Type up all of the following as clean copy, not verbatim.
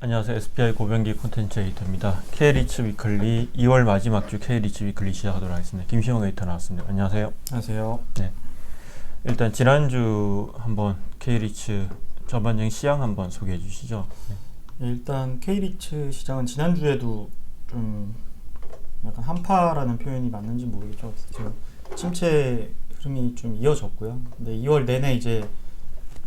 안녕하세요. SBI 고병기 콘텐츠 에디터입니다. K리츠 위클리 2월 마지막 주 K리츠 위클리 시작하도록 하겠습니다. 김시영 에디터 나왔습니다. 안녕하세요. 안녕하세요. 네. 일단 지난주 한번 K리츠 전반적인 시향 한번 소개해 주시죠. 네. 일단 K리츠 시장은 지난주에도 좀 약간 한파라는 표현이 맞는지 모르겠죠. 지금 침체 흐름이 좀 이어졌고요. 근데 2월 내내 이제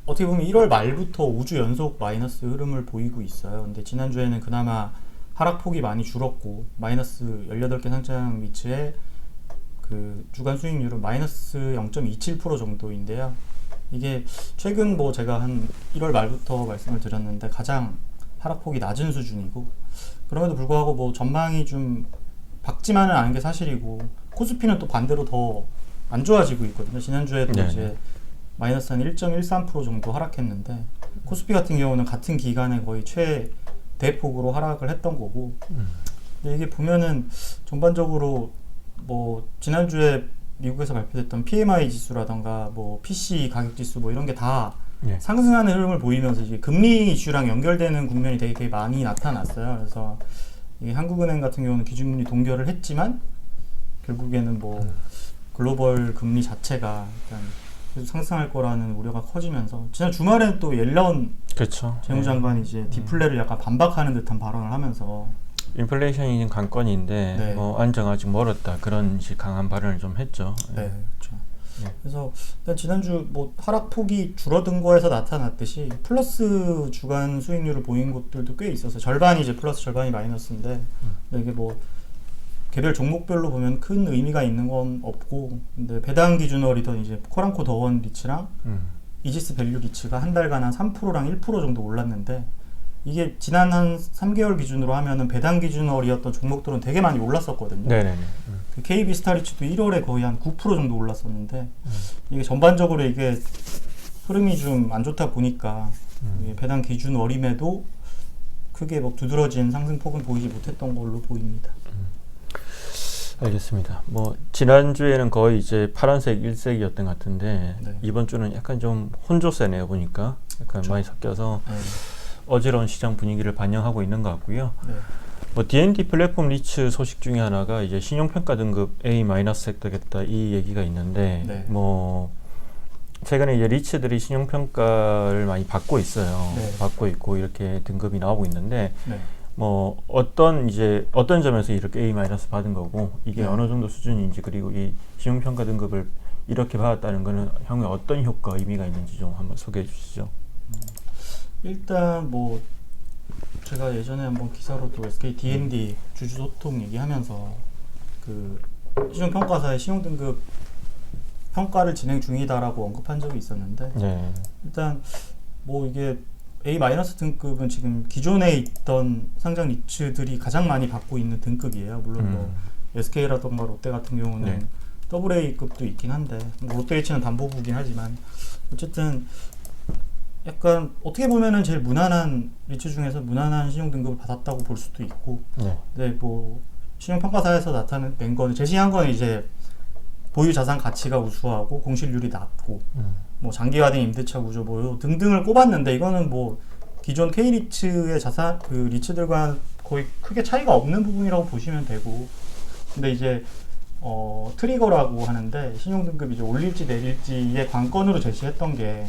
어떻게 보면 1월 말부터 5주 연속 마이너스 흐름을 보이고 있어요. 근데 지난주에는 그나마 하락폭이 많이 줄었고 마이너스 18개 상장 위치에 그 주간 수익률은 마이너스 0.27% 정도인데요. 이게 최근 뭐 제가 한 1월 말부터 말씀을 드렸는데 가장 하락폭이 낮은 수준이고, 그럼에도 불구하고 뭐 전망이 좀 밝지만은 않은 게 사실이고, 코스피는 또 반대로 더 안 좋아지고 있거든요. 지난주에도 네네. 이제 마이너스 한 1.13% 정도 하락했는데, 코스피 같은 경우는 같은 기간에 거의 최대폭으로 하락을 했던 거고, 근데 이게 보면은 전반적으로 뭐 지난주에 미국에서 발표됐던 PMI 지수라던가 뭐 PC 가격 지수 뭐 이런 게 다 네. 상승하는 흐름을 보이면서 이제 금리 이슈랑 연결되는 국면이 되게 많이 나타났어요. 그래서 이게 한국은행 같은 경우는 기준금리 동결을 했지만 결국에는 뭐 글로벌 금리 자체가 일단 계속 상승할 거라는 우려가 커지면서, 지난 주말에 또 옐런 그렇죠. 재무장관이 이제 디플레를 약간 반박하는 듯한 발언을 하면서, 인플레이션이 관건인데 네. 뭐 안정 아직 멀었다 그런 식 강한 발언을 좀 했죠. 네, 그렇죠. 네. 그래서 일단 지난주 뭐 하락폭이 줄어든 거에서 나타났듯이 플러스 주간 수익률을 보인 곳들도 꽤 있어서 절반이 이제 플러스 절반이 마이너스인데, 근데 이게 뭐 개별 종목별로 보면 큰 의미가 있는 건 없고, 근데 배당 기준으로 리턴 이제 코랑코 더원 리츠랑 이지스 밸류 리츠가 한 달간 한 3%랑 1% 정도 올랐는데, 이게 지난 한 3개월 기준으로 하면은 배당 기준월이었던 종목들은 되게 많이 올랐었거든요. 네네네. 그 KB 스타리츠도 1월에 거의 한 9% 정도 올랐었는데, 이게 전반적으로 이게 흐름이 좀 안 좋다 보니까 이게 배당 기준월임에도 크게 뭐 두드러진 상승폭은 보이지 못했던 걸로 보입니다. 알겠습니다. 뭐 지난주에는 거의 이제 파란색 일색이었던 것 같은데 네. 이번 주는 약간 좀 혼조세네요. 보니까 약간 그렇죠. 많이 섞여서 네. 어지러운 시장 분위기를 반영하고 있는 것 같고요. 네. 뭐 D&D 플랫폼 리츠 소식 중에 하나가 이제 신용평가 등급 A- 획득했다 이 얘기가 있는데, 네. 뭐 최근에 이제 리츠들이 신용평가를 많이 받고 있어요. 네. 받고 있고 이렇게 등급이 나오고 있는데, 네. 뭐 어떤 점에서 이렇게 A- 받은 거고 이게 네. 어느 정도 수준인지, 그리고 이 신용평가 등급을 이렇게 받았다는 거는 향후에 어떤 효과 의미가 있는지 좀 한번 소개해 주시죠. 일단 뭐 제가 예전에 한번 기사로도 SK D&D 주주 소통 얘기하면서 그 신용평가사의 신용등급 평가를 진행 중이다라고 언급한 적이 있었는데, 네. 일단 뭐 이게 A- 등급은 지금 기존에 있던 상장 리츠들이 가장 많이 받고 있는 등급이에요. 물론 뭐 SK라던가 롯데 같은 경우는 네. AA급도 있긴 한데, 뭐 롯데 리츠는 담보부긴 하지만 어쨌든 약간 어떻게 보면은 제일 무난한 리츠 중에서 무난한 신용 등급을 받았다고 볼 수도 있고, 네. 근데 뭐 신용평가사에서 나타낸 거는, 제시한 거는 이제 보유 자산 가치가 우수하고 공실률이 낮고 뭐 장기화된 임대차 구조 뭐 등등을 꼽았는데, 이거는 뭐 기존 K 리츠의 자산 그 리츠들과 거의 크게 차이가 없는 부분이라고 보시면 되고, 근데 이제 트리거라고 하는데 신용 등급 이제 올릴지 내릴지의 관건으로 제시했던 게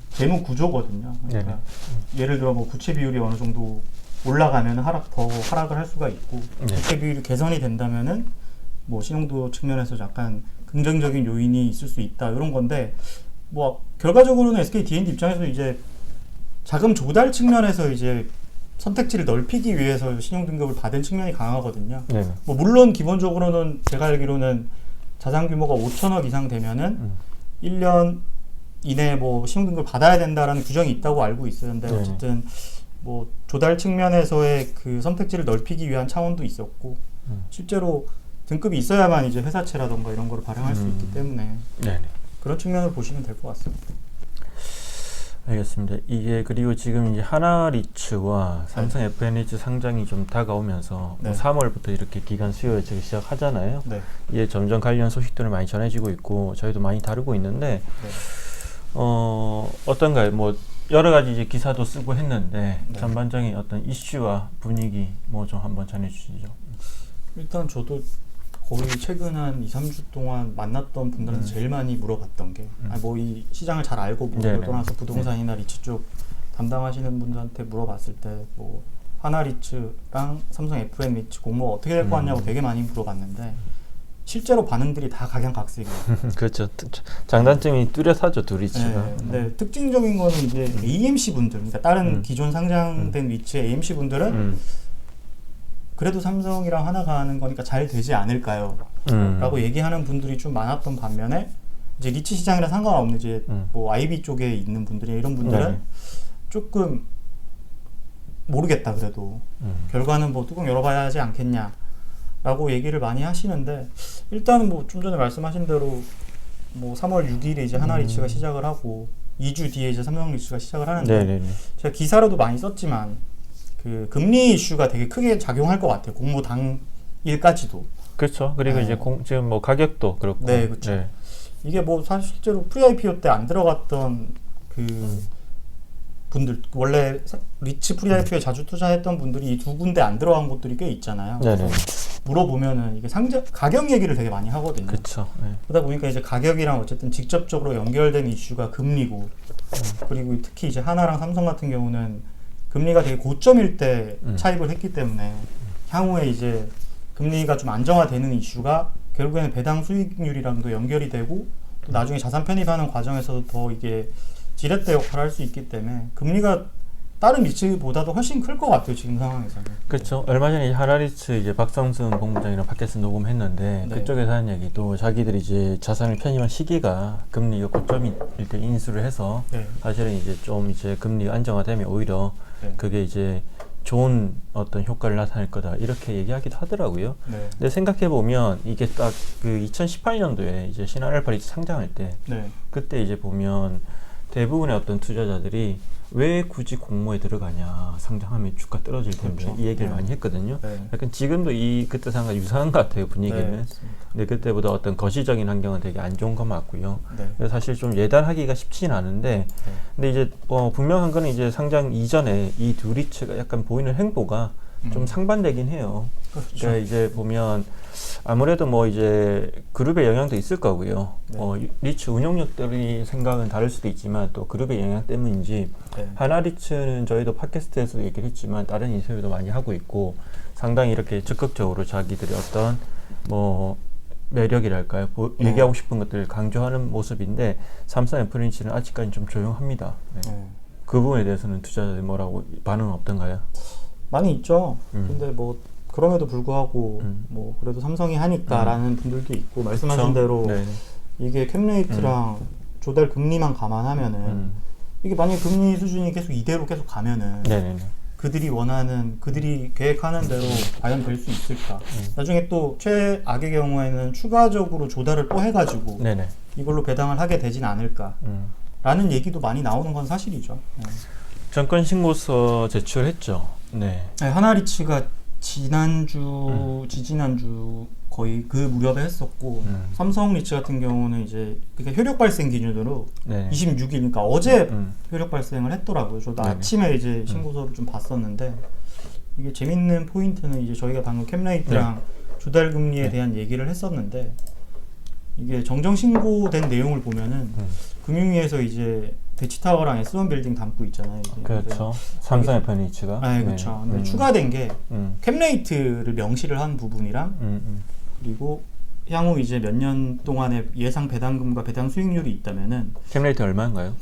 재무 구조거든요. 그러니까 예를 들어 뭐 부채 비율이 어느 정도 올라가면 더 하락을 할 수가 있고, 네. 부채 비율이 개선이 된다면은 뭐 신용도 측면에서 약간 긍정적인 요인이 있을 수 있다, 이런 건데, 뭐 결과적으로는 SK D&D 입장에서 이제 자금 조달 측면에서 이제 선택지를 넓히기 위해서 신용 등급을 받은 측면이 강하거든요. 네. 뭐 물론 기본적으로는 제가 알기로는 자산 규모가 5천억 이상 되면은 1년 이내에 뭐 신용 등급을 받아야 된다라는 규정이 있다고 알고 있어요. 근데 네. 어쨌든 뭐 조달 측면에서의 그 선택지를 넓히기 위한 차원도 있었고, 실제로 등급이 있어야만 이제 회사채라던가 이런 거를 발행할 수 있기 때문에 네. 그런 측면을 보시면 될 것 같습니다. 알겠습니다. 이게 그리고 지금 이제 하나리츠와 삼성 FNH 상장이 좀 다가오면서 네. 뭐 3월부터 이렇게 기간 수요 예측을 시작하잖아요. 네. 이게 점점 관련 소식들을 많이 전해지고 있고 저희도 많이 다루고 있는데 네. 어떤가요? 뭐 여러 가지 이제 기사도 쓰고 했는데 네. 전반적인 어떤 이슈와 분위기 뭐 좀 한번 전해주시죠. 일단 저도 거의 최근 한 2, 3주 동안 만났던 분들한테 제일 많이 물어봤던 게 뭐 이 시장을 잘 알고 뭐 네네. 그걸 떠나서 부동산이나 리츠 쪽 담당하시는 분들한테 물어봤을 때 뭐 하나리츠랑 삼성 FM 리츠 공모가 어떻게 될 것 같냐고 되게 많이 물어봤는데 실제로 반응들이 다 각양각색이에요. 그렇죠. 장단점이 뚜렷하죠, 두 리츠가. 네, 근데 특징적인 거는 이제 AMC 분들, 그러니까 다른 기존 상장된 리츠의 AMC 분들은 그래도 삼성이랑 하나가 하는 거니까 잘 되지 않을까요? 라고 얘기하는 분들이 좀 많았던 반면에 이제 리츠 시장이랑 상관없는 이제 뭐 IB 쪽에 있는 분들이 이런 분들은 네. 조금 모르겠다 그래도 결과는 뭐 뚜껑 열어봐야 하지 않겠냐 라고 얘기를 많이 하시는데 일단은 뭐 좀 전에 말씀하신 대로 뭐 3월 6일에 이제 하나리츠가 시작을 하고 2주 뒤에 이제 삼성리츠가 시작을 하는데 네네네. 제가 기사로도 많이 썼지만 그 금리 이슈가 되게 크게 작용할 것 같아요. 공모 당일까지도. 그렇죠. 그리고 네. 이제 지금 뭐 가격도 그렇고. 네, 그렇죠. 이게 뭐 사실 실제로 프리-IPO 때 안 들어갔던 그 분들 원래 리츠 프리-IPO에 자주 투자했던 분들이 이 두 군데 안 들어간 곳들이 꽤 있잖아요. 네네. 물어보면은 이게 가격 얘기를 되게 많이 하거든요. 그렇죠. 네. 그러다 보니까 이제 가격이랑 어쨌든 직접적으로 연결된 이슈가 금리고 그리고 특히 이제 하나랑 삼성 같은 경우는 금리가 되게 고점일 때 차입을 했기 때문에 향후에 이제 금리가 좀 안정화되는 이슈가 결국에는 배당 수익률이랑도 연결이 되고 또 나중에 자산 편입하는 과정에서도 더 이게 지렛대 역할을 할 수 있기 때문에 금리가 다른 리츠보다도 훨씬 클 것 같아요 지금 상황에서는. 그렇죠. 얼마 전에 하나리츠 이제 박성순 본부장이랑 팟캐스트 녹음했는데 네. 그쪽에서 하는 얘기도 자기들이 이제 자산을 편입한 시기가 금리가 고점일 때 인수를 해서 네. 사실은 이제 좀 이제 금리가 안정화되면 오히려 네. 그게 이제 좋은 어떤 효과를 나타낼 거다 이렇게 얘기하기도 하더라고요. 네. 근데 생각해 보면 이게 딱 그 2018년도에 이제 신한알파리츠 상장할 때 네. 그때 이제 보면 대부분의 어떤 투자자들이 왜 굳이 공모에 들어가냐 상장하면 주가 떨어질 텐데 그렇죠. 이 얘기를 네. 많이 했거든요. 네. 약간 지금도 그때 상황과 유사한 것 같아요 분위기는. 네, 맞습니다. 근데 그때보다 어떤 거시적인 환경은 되게 안 좋은 건 맞고요. 네. 그래서 사실 좀 예단하기가 쉽지는 않은데 근데 이제 분명한 거는 이제 상장 이전에 이 두 리츠가 약간 보이는 행보가 좀 상반되긴 해요. 그렇죠. 그러니까 이제 보면 아무래도 뭐 이제 그룹의 영향도 있을 거고요. 네. 리츠 운용력들이 생각은 다를 수도 있지만 또 그룹의 영향 때문인지 네. 하나리츠는 저희도 팟캐스트에서도 얘기를 했지만 다른 인터뷰도 많이 하고 있고 상당히 이렇게 적극적으로 자기들의 어떤 뭐 매력이랄까요? 네. 얘기하고 싶은 것들을 강조하는 모습인데 삼성 애플린치는 아직까지 좀 조용합니다. 네. 네. 그 부분에 대해서는 투자자들 뭐라고 반응은 없던가요? 많이 있죠. 근데 뭐 그럼에도 불구하고 뭐 그래도 삼성이 하니까라는 분들도 있고 말씀하신 그렇죠? 대로 네네. 이게 캡레이트랑 조달 금리만 감안하면은 이게 만약 금리 수준이 계속 이대로 계속 가면은 네네네. 그들이 원하는 그들이 계획하는 대로 과연 될 수 있을까? 나중에 또 최악의 경우에는 추가적으로 조달을 또 해가지고 네네. 이걸로 배당을 하게 되진 않을까? 라는 얘기도 많이 나오는 건 사실이죠. 네. 정권 신고서 제출했죠. 네. 네, 하나리츠가 지난주, 지지난주 거의 그 무렵에 했었고 삼성리츠 같은 경우는 이제 그러니까 효력 발생 기준으로 네. 26일, 그러니까 어제 효력 발생을 했더라고요. 저도 네네. 아침에 이제 신고서를 좀 봤었는데 이게 재밌는 포인트는 이제 저희가 방금 캡레이트랑 조달 금리에 대한 얘기를 했었는데 이게 정정 신고된 내용을 보면은 금융위에서 이제 대치타워랑 S1 빌딩 담고 있잖아요. 이제. 그렇죠. 삼성 애플린치가. 네, 그렇죠. 근데 추가된 게 음. 캡레이트를 명시를 한 부분이랑 그리고 향후 이제 몇 년 동안의 예상 배당금과 배당 수익률이 있다면은 캡레이트 얼마인가요?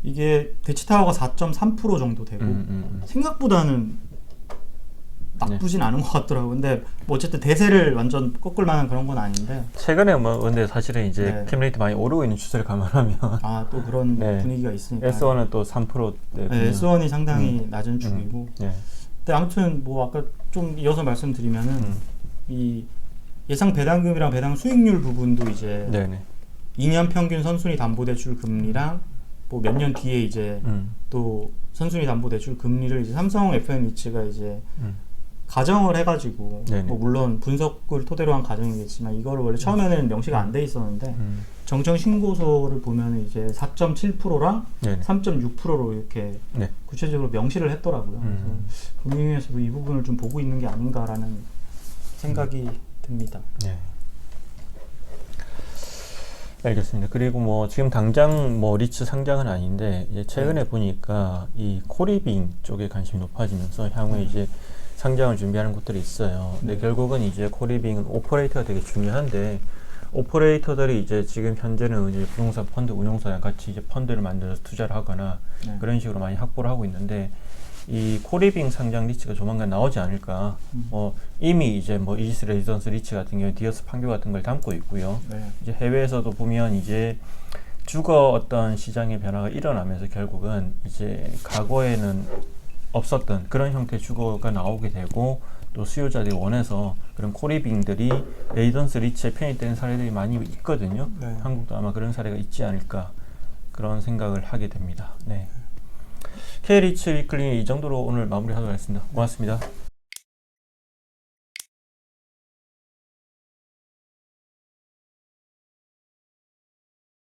이게 대치타워가 4.3% 정도 되고 생각보다는 나쁘진 않은 것 같더라고요. 근데 뭐 어쨌든 대세를 완전 꺾을 만한 그런 건 아닌데 최근에 뭐 근데 사실은 이제 네. 캡레이트 많이 오르고 있는 추세를 감안하면 아 또 그런 네. 분위기가 있으니까 S1은 또 3%대. 네, S1이 상당히 낮은 축이고 네. 근데 아무튼 뭐 아까 좀 이어서 말씀드리면은 이 예상 배당금이랑 배당 수익률 부분도 이제 네네. 2년 평균 선순위 담보대출 금리랑 뭐 몇 년 뒤에 이제 또 선순위 담보대출 금리를 이제 삼성 FM리츠가 이제 가정을 해가지고 네네. 뭐 물론 분석을 토대로 한 가정이겠지만 이거를 원래 처음에는 명시가 안 돼 있었는데 정정 신고서를 보면 이제 4.7%랑 네네. 3.6%로 이렇게 네. 구체적으로 명시를 했더라고요. 그래서 금융위에서도 이 부분을 좀 보고 있는 게 아닌가라는 생각이 듭니다. 네. 알겠습니다. 그리고 뭐 지금 당장 뭐 리츠 상장은 아닌데 이제 최근에 보니까 이 코리빙 쪽에 관심이 높아지면서 향후에 이제 상장을 준비하는 곳들이 있어요. 근데 결국은 이제 코리빙은 오퍼레이터가 되게 중요한데 오퍼레이터들이 이제 지금 현재는 이제 부동산 펀드 운용사랑 같이 이제 펀드를 만들어서 투자를 하거나 그런 식으로 많이 확보를 하고 있는데 이 코리빙 상장 리츠가 조만간 나오지 않을까. 이미 이제 뭐 이지스 레지던스 리츠 같은 경우에 디어스 판교 같은 걸 담고 있고요. 네. 이제 해외에서도 보면 이제 주거 어떤 시장의 변화가 일어나면서 결국은 이제 과거에는 없었던 그런 형태의 주거가 나오게 되고 또 수요자들이 원해서 그런 코리빙들이 레지던스 리츠에 편입되는 사례들이 많이 있거든요. 네. 한국도 아마 그런 사례가 있지 않을까 그런 생각을 하게 됩니다. 네. K리츠 위클리 이 정도로 오늘 마무리하도록 하겠습니다. 고맙습니다.